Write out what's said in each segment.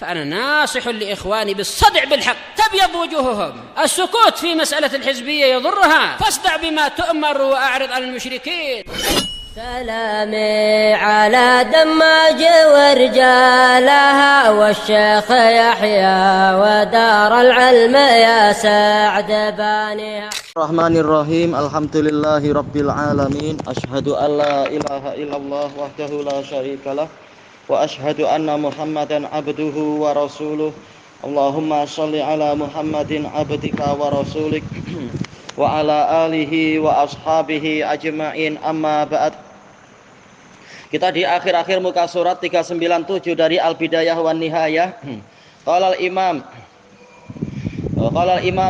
فأنا ناصح لإخواني بالصدع بالحق تبيض وجوههم. السكوت في مسألة الحزبية يضرها، فاصدع بما تؤمر وأعرض عن المشركين. سلامي على دماج ورجالها والشيخ يحيى ودار العلم يا سعد بانيها. الرحمن الرحيم. الحمدلله rabbil alamin. Asyhadu an la ilaha illallah wahdahu la syarikalah wa asyhadu anna Muhammadan abduhu wa rasuluh. Allahumma shalli ala Muhammadin abdika wa rasulik wa ala alihi wa ashabihi ajma'in, amma ba'd. Kita di akhir-akhir muka surat 397 dari Al-Bidayah wan Nihayah. Qala al-Imam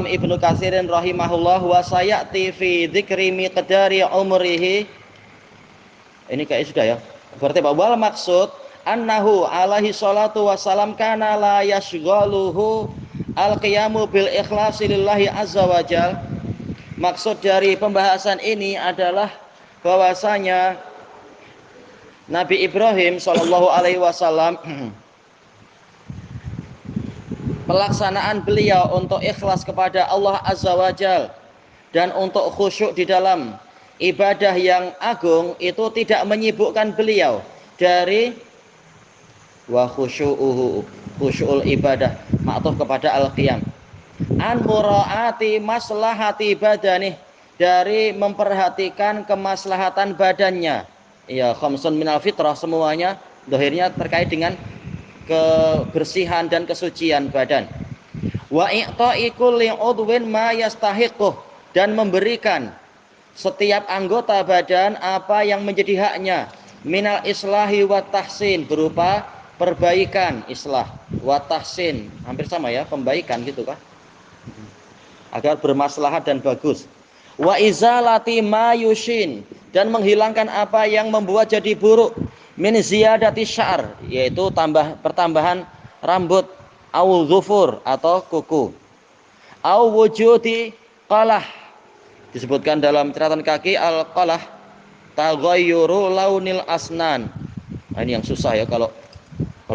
Ibnu Katsirin rahimahullah wa sayati fi dzikri miqdari umrihi. Ini kayak sudah ya. Berarti bahwa maksud annahu alaihi salatu wassalam kana la yashghaluhu al-qiyamu bil ikhlasi lillahi azza wajal. Maksud dari pembahasan ini adalah bahwasanya Nabi Ibrahim sallallahu alaihi wasallam pelaksanaan beliau untuk ikhlas kepada Allah azza wajal dan untuk khusyuk di dalam ibadah yang agung itu tidak menyibukkan beliau dari wa khusyu'ul ibadah ma'tuf kepada al-qiyam an muraati maslahati badanih, dari memperhatikan kemaslahatan badannya. Ya, khamsun minal fitrah, semuanya dohirnya terkait dengan kebersihan dan kesucian badan. Wa i'ta'i kulli udwin ma yastahiquh, dan memberikan setiap anggota badan apa yang menjadi haknya. Minal islahi wa tahsin, berupa perbaikan, islah, wa tahsin, hampir sama ya, pembaikan gitu kah? Agar bermaslahat dan bagus. Wa izalati ma yushin, dan menghilangkan apa yang membuat jadi buruk. Min ziyadati sya'ar, yaitu pertambahan rambut, au dhufur atau kuku, au wujudi qalah, disebutkan dalam catatan kaki al-qalah taghayyuru launil asnan. Nah, ini yang susah ya kalau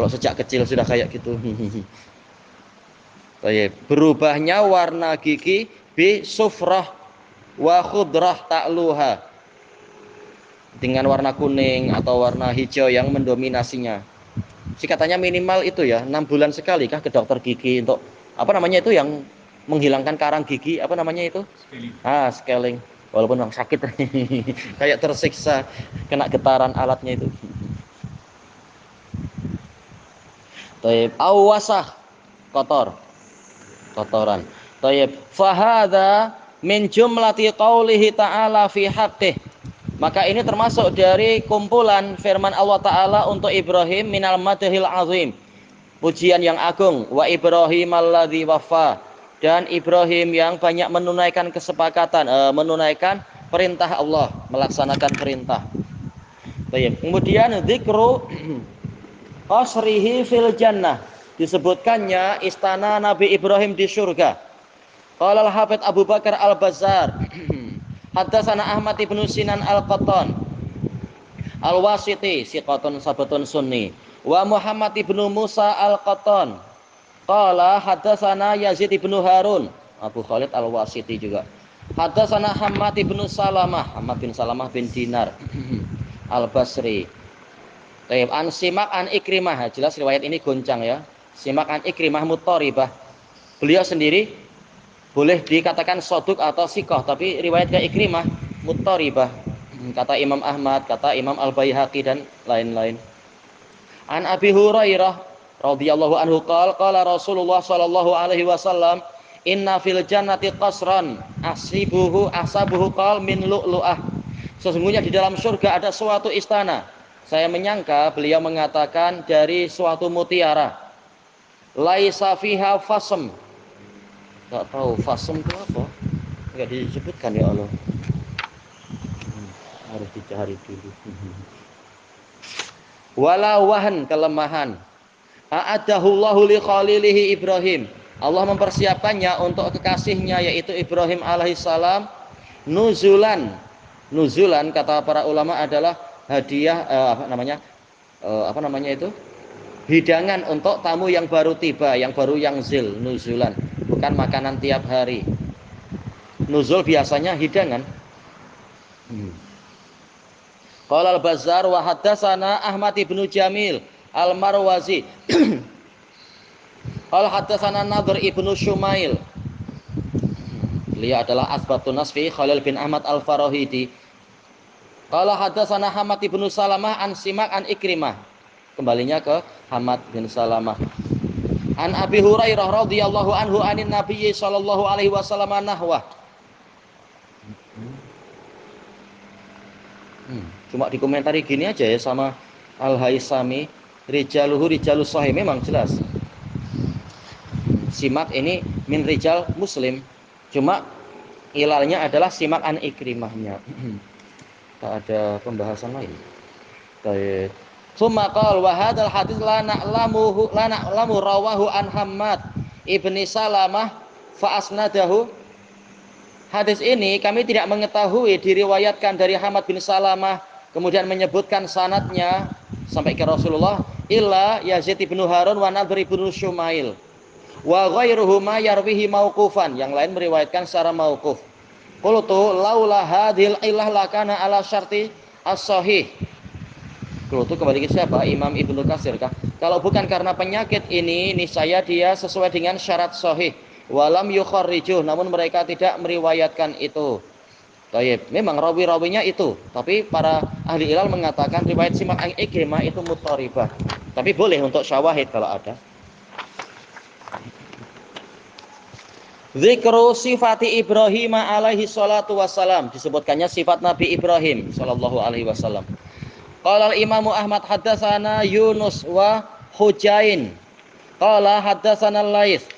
sejak kecil sudah kayak gitu. Berubahnya warna gigi bi sufrah wa khudrah ta'luha, dengan warna kuning atau warna hijau yang mendominasinya. Katanya minimal itu ya 6 bulan sekali kah ke dokter gigi untuk apa namanya itu yang menghilangkan karang gigi, apa namanya itu? Scaling. Scaling. Walaupun orang sakit kayak tersiksa kena getaran alatnya itu. Taib awasah, kotoran. Taib fahadha min jumlati qaulihi ta'ala fi haqqih, maka ini termasuk dari kumpulan firman Allah Ta'ala untuk Ibrahim, minal madhil azim, pujian yang agung. Wa Ibrahim alladzi waffa, dan Ibrahim yang banyak menunaikan kesepakatan, menunaikan perintah Allah, melaksanakan perintah. Baik. Kemudian dzikru qasrihi fil jannah, disebutkannya istana Nabi Ibrahim di surga. Qala al-Hafidz Abu Bakar al-Bazzar haddatsana Ahmad ibnu Sinan al-Qattan al-Wasiti siqatun sabatun sunni, wa Muhammad ibnu Musa al-Qattan qala haddatsana Yazid ibnu Harun, Abu Khalid al-Wasiti juga. Haddatsana Hammad ibnu Salamah, Hammad bin Salamah bin Dinar al-Basri. Taib an Simak an Ikrimah, jelas riwayat ini goncang ya. Simak an Ikrimah muttaribah, beliau sendiri boleh dikatakan soduk atau sikoh, tapi riwayat ke Ikrimah muttaribah, kata Imam Ahmad, kata Imam Al-Baihaqi dan lain-lain. An Abi Hurairah radhiyallahu anhu qala Rasulullah sallallahu alaihi wasallam, inna fil jannati qasran asabuhu qal min lu'lu'ah, sesungguhnya di dalam surga ada suatu istana, saya menyangka beliau mengatakan dari suatu mutiara. Laisa fiha fasm, nggak tahu fasem itu apa, nggak disebutkan ya Allah, harus dicari dulu. Wala wahan, kelemahan. A'adahullahu li khalilihi Ibrahim, Allah mempersiapkannya untuk kekasihnya yaitu Ibrahim alaihissalam. Nuzulan kata para ulama adalah hadiah, apa namanya itu, hidangan untuk tamu yang baru tiba, yang baru yang nuzulan, bukan makanan tiap hari. Nuzul biasanya hidangan. Qala al-Bazzar wa haddatsana Ahmad ibnu Jamil al-Marwazi. Qala haddatsana Nadhr ibnu Shumail. Beliau adalah asbatun nasfi Khalil bin Ahmad al-Farahidi. Qala haddatsana Hamad ibnu Salamah an Simak an Ikrimah. Kembalinya ke Hamad bin Salamah. An Abi Hurairah radhiyallahu anhu anin Nabi sallallahu alaihi wasallam nahwa. Cuma dikomentari gini aja ya sama Al-Haisami, rijaluhu rijalus sahih, memang jelas. Simak ini min rijal Muslim, cuma ilalnya adalah Simak an Ikrimahnya. Tak ada pembahasan lain. Baik. Tsumma qala wa hadzal hadits la na'lamu rawahu an Hammad ibni Salamah fa asnadahu. Hadis ini kami tidak mengetahui diriwayatkan dari Hamad bin Salamah kemudian menyebutkan sanadnya sampai ke Rasulullah illa Yazid ibnu Harun wa Nadhr ibnu Shumail wa ghairuhuma yarwihi mauqufan, yang lain meriwayatkan secara mauquf. Qultu laula hadhil illah lakana ala syarti as-sahih. Qultu kembali ke siapa? Imam Ibnu Katsir kah? Kalau bukan karena penyakit ini, niscaya dia sesuai dengan syarat sahih. Walam yukharrijuh, namun mereka tidak meriwayatkan itu. Baik, memang rawi-rawinya itu, tapi para ahli ilal mengatakan riwayat Simak an Ikrimah itu muttaribah. Tapi boleh untuk syawahid kalau ada. Zikru sifati Ibrahim alaihi salatu wassalam, disebutkannya sifat Nabi Ibrahim sallallahu alaihi wasallam. Qala al-Imam Ahmad haddatsana Yunus wa Hujain. Qala haddatsana Laits.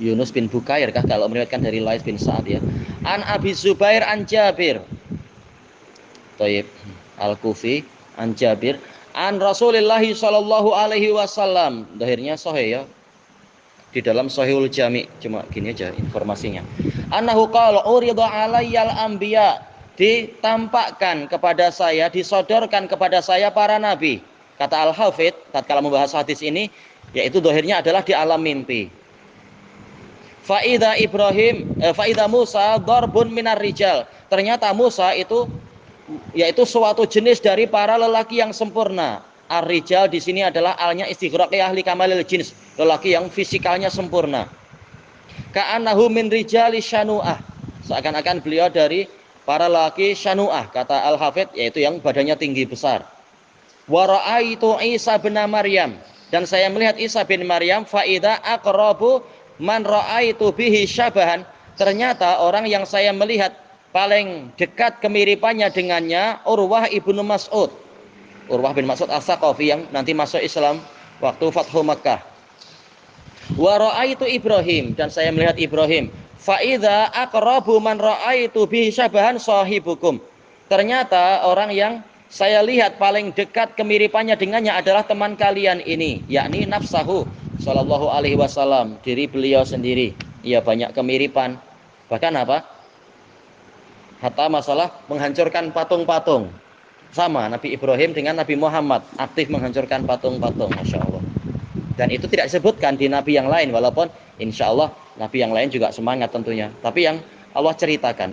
Yunus bin Bukair kah kalau meriwayatkan dari Laits bin Sa'ad ya. An Abi Zubair an Jabir. Thayyib. Al-Kufi an Jabir an Rasulillah sallallahu alaihi wasallam. Zahirnya sahih ya. Di dalam Sahihul Jami', cuma gini aja informasinya. Annahu qala urida alayyal anbiya, ditampakkan kepada saya, disodorkan kepada saya para nabi. Kata Al-Hafidz tatkala membahas hadis ini, yaitu zahirnya adalah di alam mimpi. Faida Musa darbun minar rijal. Ternyata Musa itu yaitu suatu jenis dari para lelaki yang sempurna. Ar-rijal di sini adalah alnya istighraq ahli kamalil jins, lelaki yang fisikalnya sempurna. Ka'annahu min rijali syanu'ah. Seakan-akan beliau dari para lelaki syanu'ah, kata Al-Hafidz, yaitu yang badannya tinggi besar. Wa ra'aitu Isa bin Maryam, dan saya melihat Isa bin Maryam faida aqrabu man ra'aitu bihi syabahan. Ternyata orang yang saya melihat paling dekat kemiripannya dengannya Urwah ibnu Mas'ud. Urwah bin Mas'ud As-Saqafi yang nanti masuk Islam waktu Fathu Makkah. Wa ra'aitu Ibrahim, dan saya melihat Ibrahim. Fa idza aqrabu man ra'aitu bihi syabahan sahibukum. Ternyata orang yang saya lihat paling dekat kemiripannya dengannya adalah teman kalian ini, yakni nafsahu sallallahu alaihi wasallam, diri beliau sendiri. Ia banyak kemiripan. Bahkan apa? Hatta masalah menghancurkan patung-patung. Sama Nabi Ibrahim dengan Nabi Muhammad, aktif menghancurkan patung-patung, Masya Allah. Dan itu tidak disebutkan di Nabi yang lain, walaupun insya Allah Nabi yang lain juga semangat tentunya. Tapi yang Allah ceritakan.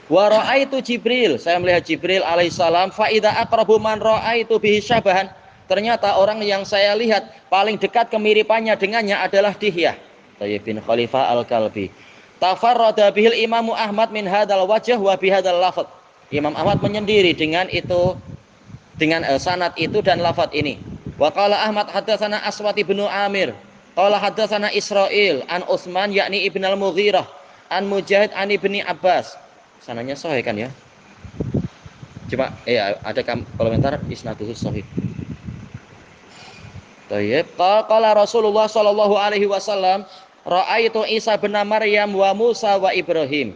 Wa ra'aitu Jibril, saya melihat Jibril alaihissalam. Fa idza aqrabu man ra'aitu bihi syabahan. Ternyata orang yang saya lihat paling dekat kemiripannya dengannya adalah Dihyah Thayyib bin Khalifah Al-Kalbi. Tafarrada bihil Imamu Ahmad min hadzal wajh wa bihadzal lafadz. Imam Ahmad menyendiri dengan itu, dengan sanad itu dan lafadz ini. Wa qala Ahmad haddatsana Aswad bin Amir. Qala haddatsana Israil an Utsman yakni Ibn al-Mughirah an Mujahid an Ibni Abbas. Sananya sahih kan ya? Coba ada komentar isnaduhu sahih. Tayyib. Qala Rasulullah sallallahu alaihi wasallam, ra'aitu Isa bin Maryam wa Musa wa Ibrahim.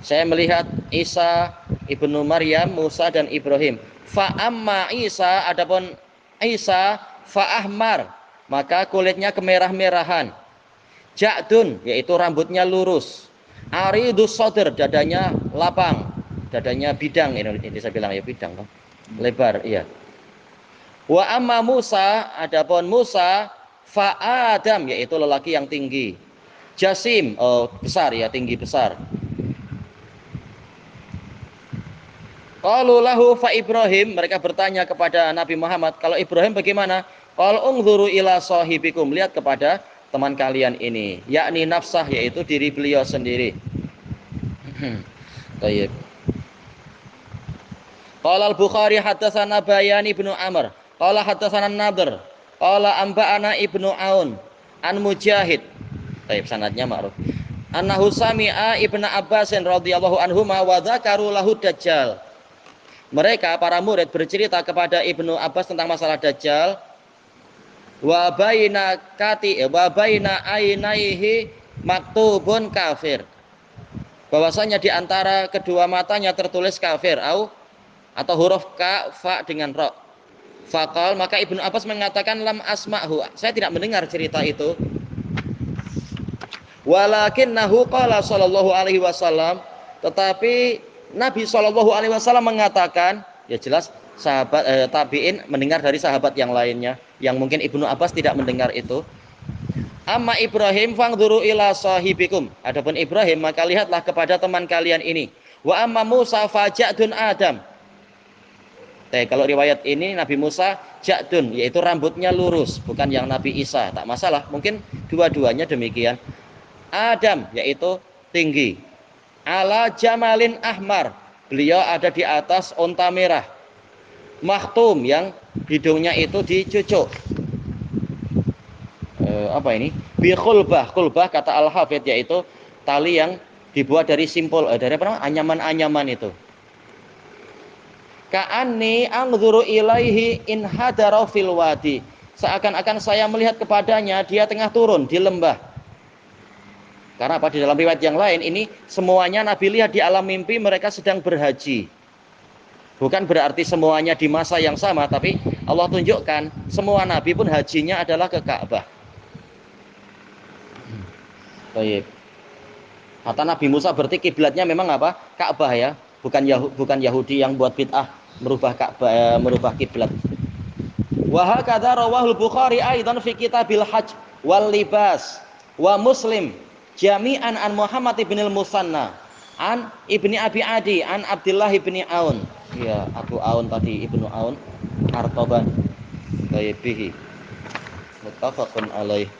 Saya melihat Isa ibnu Maryam, Musa dan Ibrahim. Fa amma Isa, adapun Isa fa ahmar, maka kulitnya kemerah-merahan. Ja'dun, yaitu rambutnya lurus. Aridus sadr, dadanya lapang. dadanya bidang, ini saya bilang ya bidang, Pak. Lebar, iya. Wa amma Musa, adapun Musa fa Adam, yaitu lelaki yang tinggi. Jasim, besar ya, tinggi besar. Qalu lahu fa Ibrahim, mereka bertanya kepada Nabi Muhammad, kalau Ibrahim bagaimana? Qal unzuru ila sahibikum, lihat kepada teman kalian ini, yakni nafsah, yaitu diri beliau sendiri. Baik. Qala al-Bukhari haddatsana Bayan ibnu Amr, qala haddatsana Nadhr, qala anba'ana ibnu Aun an Mujahid. Baik, sanadnya ma'ruf. Annahu sami'a Ibnu Abbas radhiyallahu anhuma wa dzakaru lahu dajjal. Mereka para murid bercerita kepada Ibnu Abbas tentang masalah dajjal. Wa baina ainaihi maktubun kafir. Bahwasanya di antara kedua matanya tertulis kafir atau huruf ka fa dengan ra. Faqal, maka Ibnu Abbas mengatakan lam asma'hu, saya tidak mendengar cerita itu. Walakinnahu qala sallallahu alaihi wasallam, tetapi Nabi sallallahu alaihi wasallam mengatakan, ya jelas sahabat tabi'in mendengar dari sahabat yang lainnya yang mungkin Ibnu Abbas tidak mendengar itu. Amma Ibrahim fangduru ila sahibikum, adapun Ibrahim maka lihatlah kepada teman kalian ini. Wa amma Musa faja'dun Adam. Kalau riwayat ini Nabi Musa ja'dun, yaitu rambutnya lurus, bukan yang Nabi Isa, tak masalah, mungkin dua-duanya demikian. Adam, yaitu tinggi. Ala jamalin ahmar, beliau ada di atas onta merah. Makhtum, yang hidungnya itu dicucuk. Apa ini? Bi khulbah, khulbah kata Al-Hafidz, yaitu tali yang dibuat dari simpul, dari apa namanya? Anyaman-anyaman itu. Ka'anni anzuru ilaihi in hadara fil wadi, seakan-akan saya melihat kepadanya dia tengah turun di lembah. Karena apa? Di dalam riwayat yang lain ini semuanya Nabi lihat di alam mimpi mereka sedang berhaji. Bukan berarti semuanya di masa yang sama, tapi Allah tunjukkan semua Nabi pun hajinya adalah ke Ka'bah. Baik. Kata Nabi Musa berarti kiblatnya memang apa? Ka'bah ya. Bukan Yahudi yang buat bid'ah merubah Ka'bah, merubah kiblat. Wa hakadha rawahul Bukhari aidan fi kitabil hajj wal libas wa Muslim jami'an an Muhammad ibn al-Musanna an ibni Abi Adi an Abdullah ibni Aun. Ya, Abu Aun tadi, Ibnu Aun Artoban. Bayibihi muttafaqun alaih.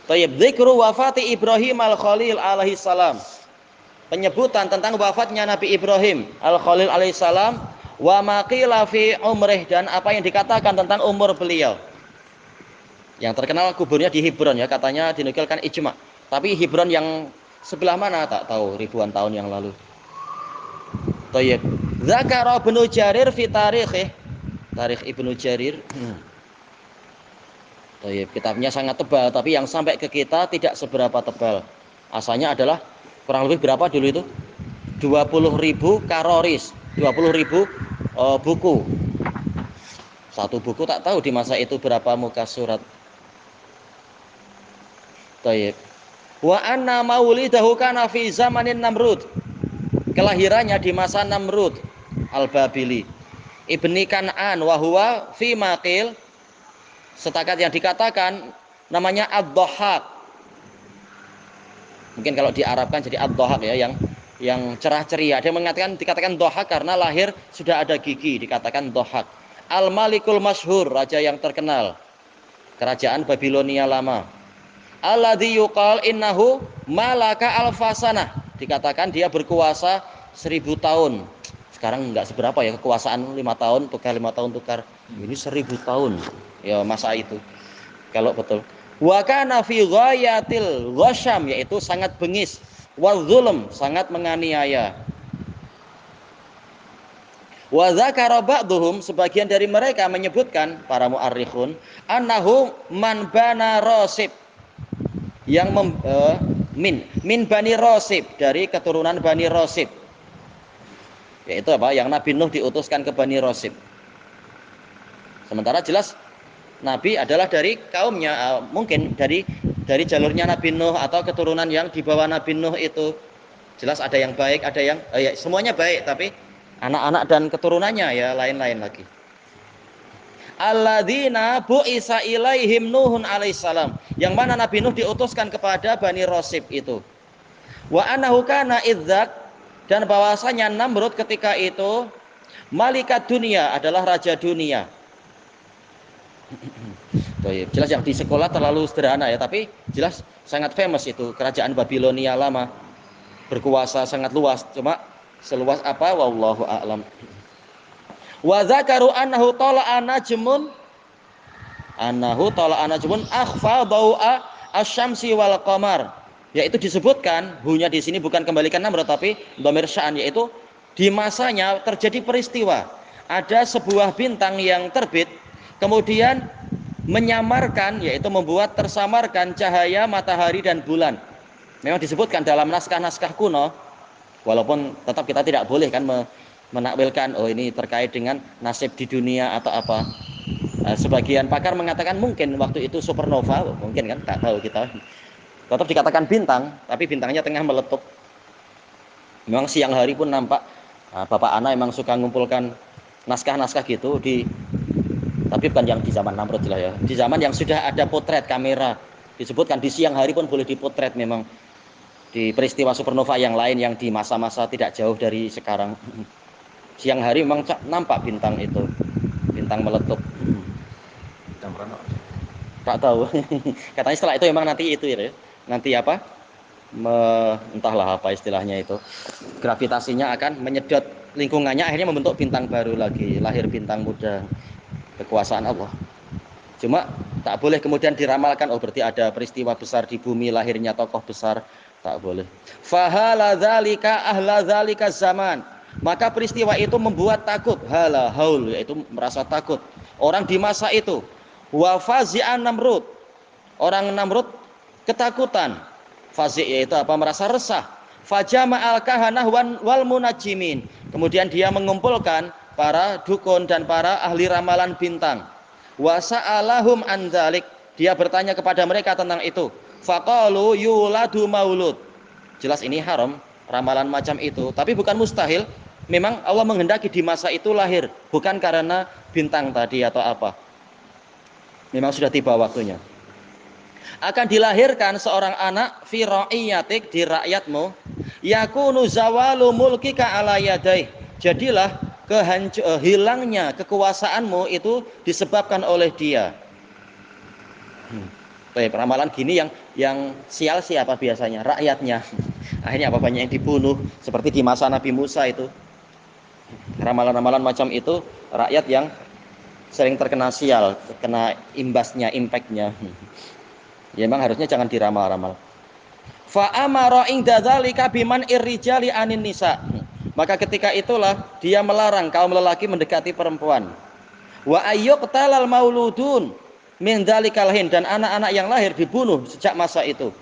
Tayyib, dzikru wafati Ibrahim al-Khalil alaihi salam. Penyebutan tentang wafatnya Nabi Ibrahim al-Khalil alaihissalam, wa maqila fi umrih, dan apa yang dikatakan tentang umur beliau. Yang terkenal kuburnya di Hebron ya, katanya dinukilkan ijma. Tapi Hebron yang sebelah mana tak tahu, ribuan tahun yang lalu. Thayyib. Dzakara Ibnu Jarir fi tarikh Ibnu Jarir. Thayyib, kitabnya sangat tebal, tapi yang sampai ke kita tidak seberapa tebal. Asalnya adalah kurang lebih berapa dulu itu? 20.000 karoris, 20.000 buku. Satu buku tak tahu di masa itu berapa muka surat. Taib. Wa anna maulidahu kana fi zamanin Namrud. Kelahirannya di masa Namrud Al-Babili. Ibni Kan'an wa huwa fi maqil, setakat yang dikatakan namanya Ad-Dhahhak. Mungkin kalau di Arabkan jadi Ad-Dhahhak ya, yang cerah ceria. Dia dikatakan Dhahhak karena lahir sudah ada gigi, dikatakan Dhahhak. Al-Malikul Masyhur, raja yang terkenal, kerajaan Babilonia lama. Alladzi yuqal innahu malaka alfasanah, dikatakan dia berkuasa 1000 tahun. Sekarang enggak seberapa ya kekuasaan, 5 tahun tukar 5 tahun tukar. Ini 1000 tahun ya masa itu. Kalau betul. Wa kana fi ghayatil ghasham, yaitu sangat bengis, wa zulm, sangat menganiaya. Wa dzakara ba'dhum, sebagian dari mereka menyebutkan, para mu'arrikhun, annahu man bana rasib, yang min Bani Rasib, dari keturunan Bani Rasib, yaitu apa? Yang Nabi Nuh diutuskan ke Bani Rasib. Sementara jelas Nabi adalah dari kaumnya, mungkin dari jalurnya Nabi Nuh atau keturunan yang di bawah Nabi Nuh itu. Jelas ada yang baik, ada yang ya, semuanya baik, tapi anak-anak dan keturunannya ya lain-lain lagi. Alladzina bu'isa ilaihim Nuhun alaihissalam, yang mana Nabi Nuh diutuskan kepada Bani Rosib itu. Wa annahu kana idzak, dan bahwasanya Namrud ketika itu malikat dunia, adalah raja dunia. Jelas yang di sekolah terlalu sederhana ya, tapi jelas sangat famous itu kerajaan Babilonia lama, berkuasa sangat luas, cuma seluas apa wallahu a'lam. Wa dzakaru annahu tala'a najmun akhfa dawa asy-syamsi wal qamar, yaitu disebutkan hunya di sini bukan kembalikan Namrud tapi dhamir sya'an, yaitu di masanya terjadi peristiwa ada sebuah bintang yang terbit kemudian menyamarkan, yaitu membuat tersamarkan cahaya matahari dan bulan. Memang disebutkan dalam naskah-naskah kuno, walaupun tetap kita tidak boleh kan menakwilkan oh ini terkait dengan nasib di dunia atau apa. Sebagian pakar mengatakan mungkin waktu itu supernova, mungkin kan, tak tahu kita. Tetap dikatakan bintang, tapi bintangnya tengah meletup. Memang siang hari pun nampak. Bapak Ana memang suka ngumpulkan naskah-naskah gitu tapi bukan yang di zaman Namrud lah ya. Di zaman yang sudah ada potret kamera, disebutkan di siang hari pun boleh dipotret memang di peristiwa supernova yang lain yang di masa-masa tidak jauh dari sekarang. Siang hari memang nampak bintang itu, bintang meletup. Bintang mana? Tak tahu. Katanya setelah itu memang nanti itu ya. Nanti apa? Entahlah apa istilahnya itu. Gravitasinya akan menyedot lingkungannya, akhirnya membentuk bintang baru lagi, lahir bintang muda. Kekuasaan Allah. Cuma tak boleh kemudian diramalkan oh berarti ada peristiwa besar di bumi, lahirnya tokoh besar, tak boleh. Fahala dzalika ahla dzalika zaman, maka peristiwa itu membuat takut, hala haul, yaitu merasa takut orang di masa itu. Wa fazi'an Namrud, orang Namrud ketakutan. Fazi' yaitu apa, merasa resah. Fajama'al kahanah wal munajimin, kemudian dia mengumpulkan para dukun dan para ahli ramalan bintang. Wa sa'alahum an dzalik, dia bertanya kepada mereka tentang itu. Faqalu yuladu maulud, jelas ini haram ramalan macam itu, tapi bukan mustahil. Memang Allah menghendaki di masa itu lahir, bukan karena bintang tadi atau apa. Memang sudah tiba waktunya. Akan dilahirkan seorang anak fi ra'iyatik, di rakyatmu, yakunu zawalu mulkika ala yadaih, jadilah hilangnya kekuasaanmu itu disebabkan oleh dia. Ramalan gini yang sial siapa biasanya? Rakyatnya. Akhirnya apa, banyak yang dibunuh seperti di masa Nabi Musa itu. Ramalan-ramalan macam itu rakyat yang sering terkena sial, terkena imbasnya, impactnya. Ya memang harusnya jangan diramal-ramal. Fa amara inda dzalika biman irrijali anin nisa, maka ketika itulah dia melarang kaum lelaki mendekati perempuan. Wa ayyuqtalal mauludun min dzalikal hin, dan anak-anak yang lahir dibunuh sejak masa itu.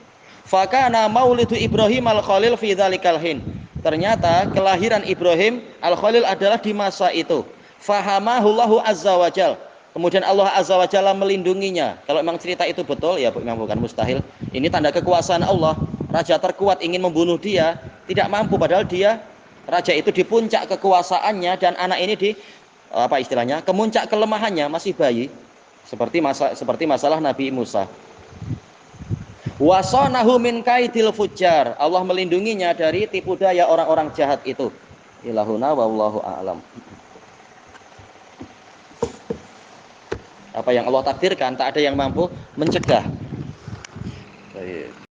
Fakana maulidu Ibrahim al-Khalil fi dzalikal hin, ternyata kelahiran Ibrahim al-Khalil adalah di masa itu. Fahamahullahu azza wajal, kemudian Allah azza wajalla melindunginya. Kalau memang cerita itu betul ya memang bukan mustahil. Ini tanda kekuasaan Allah. Raja terkuat ingin membunuh dia, tidak mampu, padahal dia raja itu di puncak kekuasaannya, dan anak ini di apa istilahnya, kemuncak kelemahannya, masih bayi, seperti masalah Nabi Musa. Wasanahu min kaidil fujjar, Allah melindunginya dari tipu daya orang-orang jahat itu. Ilahuna wallahu a'lam. Apa yang Allah takdirkan tak ada yang mampu mencegah. Baik.